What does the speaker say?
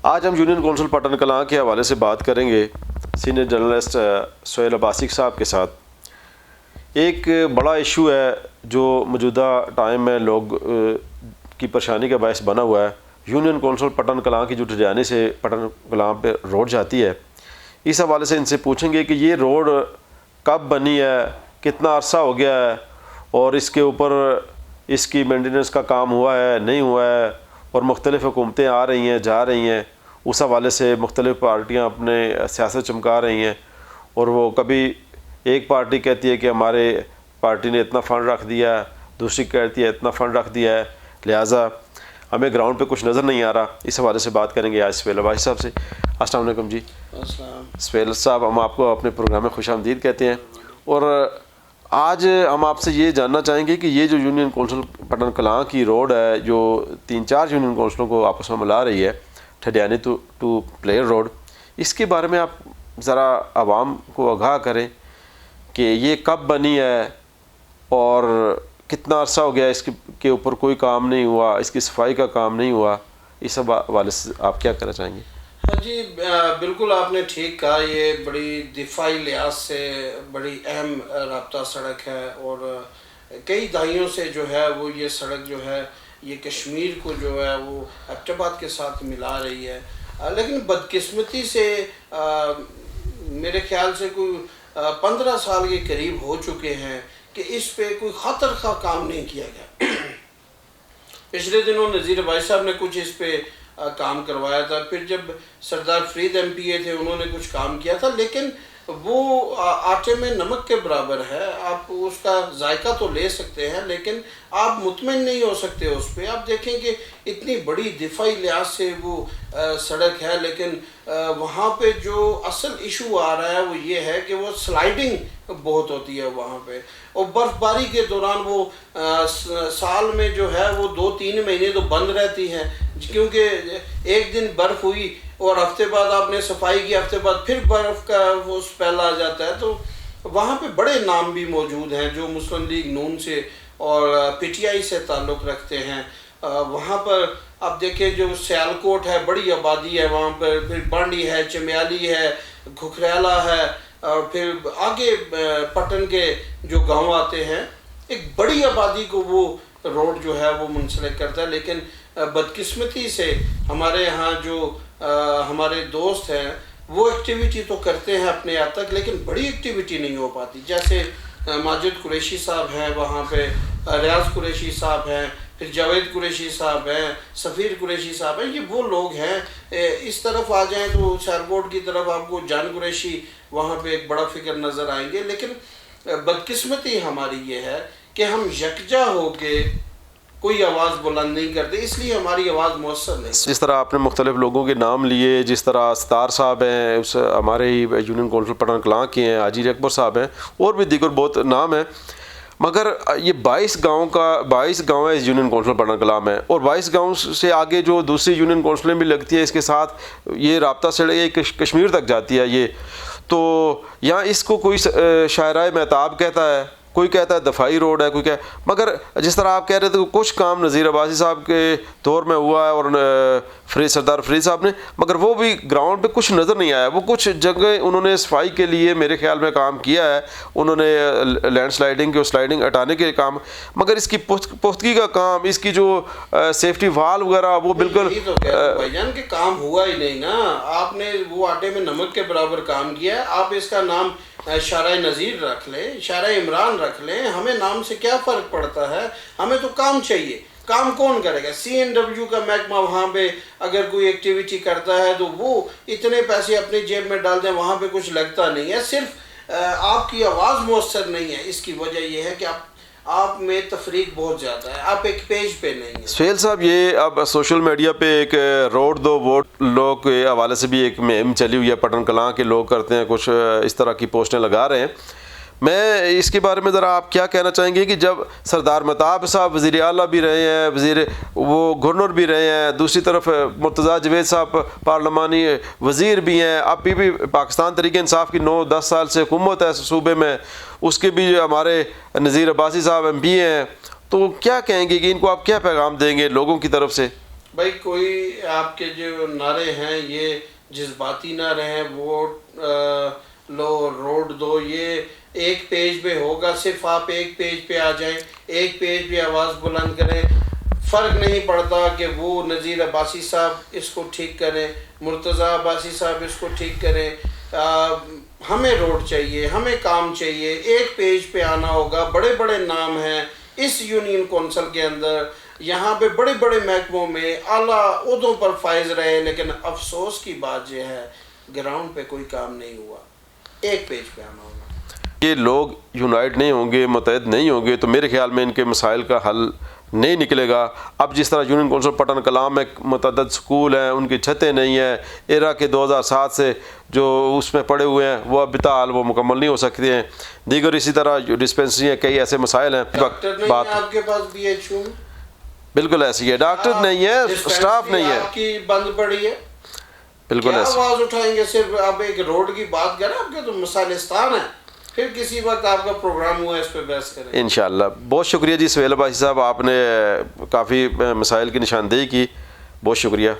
آج ہم union council پٹن کلاں کے حوالے سے بات کریں گے سینئر جرنلسٹ سہیل عباسی صاحب کے ساتھ۔ ایک بڑا ایشو ہے جو موجودہ ٹائم میں لوگ کی پریشانی کا باعث بنا ہوا ہے۔ یونین کونسل پٹن کلاں کی جو ٹھٹیانی سے پٹن کلاں پہ روڈ جاتی ہے، اس حوالے سے ان سے پوچھیں گے کہ یہ روڈ کب بنی ہے، کتنا عرصہ ہو گیا ہے، اور اس کے اوپر اس کی مینٹیننس کا کام ہوا ہے نہیں ہوا ہے، اور مختلف حکومتیں آ رہی ہیں جا رہی ہیں، اس حوالے سے مختلف پارٹیاں اپنے سیاست چمکا رہی ہیں، اور وہ کبھی ایک پارٹی کہتی ہے کہ ہمارے پارٹی نے اتنا فنڈ رکھ دیا ہے، دوسری کہتی ہے اتنا فنڈ رکھ دیا ہے، لہٰذا ہمیں گراؤنڈ پہ کچھ نظر نہیں آ رہا۔ اس حوالے سے بات کریں گے آج سہیل عباسی صاحب سے۔ السلام علیکم جی۔ سہیل صاحب، ہم آپ کو اپنے پروگرام میں خوش آمدید کہتے ہیں، اور آج ہم آپ سے یہ جاننا چاہیں گے کہ یہ جو یونین کونسل پٹن کلاں کی روڈ ہے، جو 3-4 یونین کونسلوں کو آپس میں ملا رہی ہے، ٹھڈیانی ٹو پلیئر روڈ، اس کے بارے میں آپ ذرا عوام کو آگاہ کریں کہ یہ کب بنی ہے اور کتنا عرصہ ہو گیا، اس کے اوپر کوئی کام نہیں ہوا، اس کی صفائی کا کام نہیں ہوا، اس حوالے سے آپ کیا کہنا چاہیں گے؟ جی بالکل آپ نے ٹھیک کہا، یہ بڑی دفاعی لحاظ سے بڑی اہم رابطہ سڑک ہے، اور کئی دہائیوں سے جو ہے وہ یہ سڑک جو ہے یہ کشمیر کو جو ہے وہ ایبٹ آباد کے ساتھ ملا رہی ہے، لیکن بدقسمتی سے میرے خیال سے کوئی 15 سال کے قریب ہو چکے ہیں کہ اس پہ کوئی خاطر خواہ کام نہیں کیا گیا۔ پچھلے دنوں نذیر عباسی صاحب نے کچھ اس پہ کام کروایا تھا، پھر جب سردار فرید ایم پی اے تھے انہوں نے کچھ کام کیا تھا، لیکن وہ آٹے میں نمک کے برابر ہے۔ آپ اس کا ذائقہ تو لے سکتے ہیں لیکن آپ مطمئن نہیں ہو سکتے اس پہ۔ آپ دیکھیں کہ اتنی بڑی دفاعی لحاظ سے وہ سڑک ہے، لیکن وہاں پہ جو اصل ایشو آ رہا ہے وہ یہ ہے کہ وہ سلائیڈنگ بہت ہوتی ہے وہاں پہ، اور برف باری کے دوران وہ سال میں جو ہے وہ 2-3 مہینے تو بند رہتی ہے، کیونکہ ایک دن برف ہوئی اور ہفتے بعد آپ نے صفائی کی، ہفتے بعد پھر برف کا وہ اسپیل آ جاتا ہے۔ تو وہاں پہ بڑے نام بھی موجود ہیں جو مسلم لیگ نون سے اور پی ٹی آئی سے تعلق رکھتے ہیں۔ وہاں پر آپ دیکھیں جو سیالکوٹ ہے، بڑی آبادی ہے وہاں پر، پھر بانڈی ہے، چمیالی ہے، گھکریلا ہے، اور پھر آگے پٹن کے جو گاؤں آتے ہیں، ایک بڑی آبادی کو وہ روڈ جو ہے وہ منسلک کرتا ہے۔ لیکن بدقسمتی سے ہمارے یہاں جو ہمارے دوست ہیں وہ ایکٹیویٹی تو کرتے ہیں اپنے یہاں تک، لیکن بڑی ایکٹیویٹی نہیں ہو پاتی۔ جیسے ماجد قریشی صاحب ہیں وہاں پہ، ریاض قریشی صاحب ہیں، پھر جاوید قریشی صاحب ہیں، سفیر قریشی صاحب ہیں، یہ وہ لوگ ہیں۔ اس طرف آ جائیں تو سیالکوٹ کی طرف آپ کو جان قریشی وہاں پہ ایک بڑا فکر نظر آئیں گے، لیکن بدقسمتی ہماری یہ ہے کہ ہم یکجا ہو کے کوئی آواز بلند نہیں کرتے، اس لیے ہماری آواز مؤثر نہیں۔ جس طرح آپ نے مختلف لوگوں کے نام لیے، جس طرح ستار صاحب ہیں، اس ہمارے ہی یونین کونسل پٹن کلاں کے ہیں، حاجی اکبر صاحب ہیں، اور بھی دیگر بہت نام ہیں، مگر یہ 22 گاؤں ہے اس یونین کونسل پٹن کلاں میں، اور 22 گاؤں سے آگے جو دوسری یونین کونسلیں بھی لگتی ہے، اس کے ساتھ یہ رابطہ سڑک کشمیر تک جاتی ہے۔ یہ تو یہاں اس کو کوئی شاہراہ مہتاب کہتا ہے، کوئی کہتا ہے دفاعی روڈ ہے، کوئی مگر جس طرح آپ کہہ رہے تھے کہ کچھ کام نذیر عباسی صاحب کے دور میں ہوا ہے اور سردار فرید صاحب نے، مگر وہ بھی گراؤنڈ پہ کچھ نظر نہیں آیا۔ وہ کچھ جگہ انہوں نے صفائی کے لیے میرے خیال میں کام کیا ہے، انہوں نے لینڈ سلائڈنگ کے سلائڈنگ ہٹانے کے کام، مگر اس کی پختگی کا کام، اس کی جو سیفٹی وال وغیرہ، وہ بالکل بھائی جان کہ کام ہوا ہی نہیں نا۔ آپ نے وہ آٹے میں نمک کے برابر کام کیا ہے۔ آپ اس کا نام شارع نذیر رکھ لیں، شارع عمران رکھ لیں، ہمیں نام سے کیا فرق پڑتا ہے؟ ہمیں تو کام چاہیے۔ کام کون کرے گا؟ سی این ڈبلیو کا محکمہ وہاں پہ اگر کوئی ایکٹیویٹی کرتا ہے تو وہ اتنے پیسے اپنی جیب میں ڈال دیں، وہاں پہ کچھ لگتا نہیں ہے، صرف آپ کی آواز مؤثر نہیں ہے۔ اس کی وجہ یہ ہے کہ آپ میں تفریق بہت زیادہ ہے، آپ ایک پیج پہ نہیں ہیں۔ سہیل صاحب، یہ اب سوشل میڈیا پہ ایک روڈ دو ووٹ لوگ کے حوالے سے بھی ایک مہم چلی ہوئی ہے، پٹن کلاں کے لوگ کرتے ہیں، کچھ اس طرح کی پوسٹیں لگا رہے ہیں۔ میں اس کے بارے میں ذرا آپ کیا کہنا چاہیں گے کہ جب سردار مہتاب صاحب وزیر اعلیٰ بھی رہے ہیں، وہ گورنر بھی رہے ہیں، دوسری طرف مرتضیٰ جوید صاحب پارلیمانی وزیر بھی ہیں، اب بھی پاکستان تحریک انصاف کی 9-10 سال سے حکومت ہے صوبے میں، اس کے بھی ہمارے نذیر عباسی صاحب ایم پی ہیں، تو کیا کہیں گے کہ ان کو آپ کیا پیغام دیں گے لوگوں کی طرف سے؟ بھائی کوئی آپ کے جو نعرے ہیں یہ جذباتی نہ رہیں، ووٹ لو روڈ دو، یہ ایک پیج پہ ہوگا، صرف آپ ایک پیج پہ آ جائیں، ایک پیج پہ آواز بلند کریں، فرق نہیں پڑتا کہ وہ نذیر عباسی صاحب اس کو ٹھیک کریں، مرتضیٰ عباسی صاحب اس کو ٹھیک کریں، ہمیں روڈ چاہیے، ہمیں کام چاہیے، ایک پیج پہ آنا ہوگا۔ بڑے بڑے نام ہیں اس یونین کونسل کے اندر، یہاں پہ بڑے بڑے محکموں میں اعلیٰ عہدوں پر فائز رہے، لیکن افسوس کی بات یہ ہے گراؤنڈ پہ کوئی کام نہیں ہوا، ایک پیج پہ آنا ہوگا۔ یہ لوگ یونائٹ نہیں ہوں گے، متحد نہیں ہوں گے تو میرے خیال میں ان کے مسائل کا حل نہیں نکلے گا۔ اب جس طرح یونین کونسل پٹن کلام میں متعدد سکول ہیں، ان کی چھتیں نہیں ہیں، ایرا کے 2007 سے جو اس میں پڑے ہوئے ہیں وہ اب تاحال وہ مکمل نہیں ہو سکتے ہیں۔ دیگر اسی طرح ڈسپینسری ہیں، کئی ایسے مسائل ہیں۔ ڈاکٹر نہیں بات ہے آپ کے پاس بی ایچ یو میں؟ بالکل ایسی ہے، ڈاکٹر نہیں ہے، اسٹاف نہیں ہے، آپ کی بند پڑی ہے، بالکل کیا ایسی۔ آواز اٹھائیں گے؟ صرف آپ ایک روڈ کی بات کریں، آپ کے تو مسائلستان ہے، پھر کسی وقت آپ کا پروگرام ہوا اس پہ بحث کریں۔ انشاءاللہ بہت شکریہ جی سہیل عباسی صاحب، آپ نے کافی مسائل کی نشاندہی کی، بہت شکریہ۔